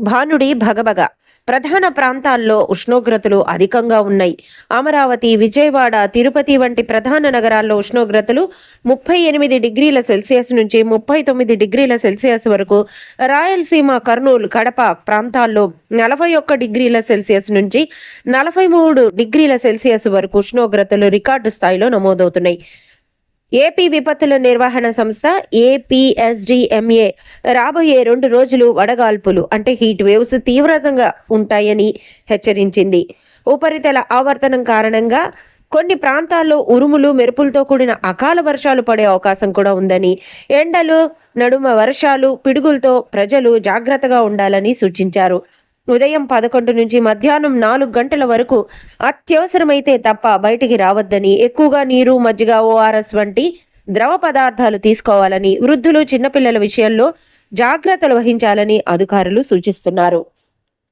భానుడి భగభగ ప్రధాన ప్రాంతాల్లో ఉష్ణోగ్రతలు అధికంగా ఉన్నాయి. అమరావతి, విజయవాడ, తిరుపతి వంటి ప్రధాన నగరాల్లో ఉష్ణోగ్రతలు 38 డిగ్రీల సెల్సియస్ నుంచి 39 డిగ్రీల సెల్సియస్ వరకు, రాయలసీమ, కర్నూలు, కడప ప్రాంతాల్లో 41 డిగ్రీల సెల్సియస్ నుంచి 43 డిగ్రీల సెల్సియస్ వరకు ఉష్ణోగ్రతలు రికార్డు స్థాయిలో నమోదవుతున్నాయి. ఏపీ విపత్తుల నిర్వహణ సంస్థ ఏపీఎస్డిఎంఏ రాబోయే 2 రోజులు వడగాల్పులు అంటే హీట్ వేవ్స్ తీవ్రంగా ఉంటాయని హెచ్చరించింది. ఉపరితల ఆవర్తనం కారణంగా కొన్ని ప్రాంతాల్లో ఉరుములు, మెరుపులతో కూడిన అకాల వర్షాలు పడే అవకాశం కూడా ఉందని, ఎండలు నడుమ వర్షాలు, పిడుగులతో ప్రజలు జాగ్రత్తగా ఉండాలని సూచించారు. ఉదయం 11 నుంచి మధ్యాహ్నం 4 గంటల వరకు అత్యవసరమైతే తప్ప బయటికి రావద్దని, ఎక్కువగా నీరు, మజ్జిగ, ఓఆర్ఎస్ వంటి ద్రవ పదార్థాలు తీసుకోవాలని, వృద్ధులు, చిన్నపిల్లల విషయంలో జాగ్రత్తలు వహించాలని అధికారులు సూచిస్తున్నారు.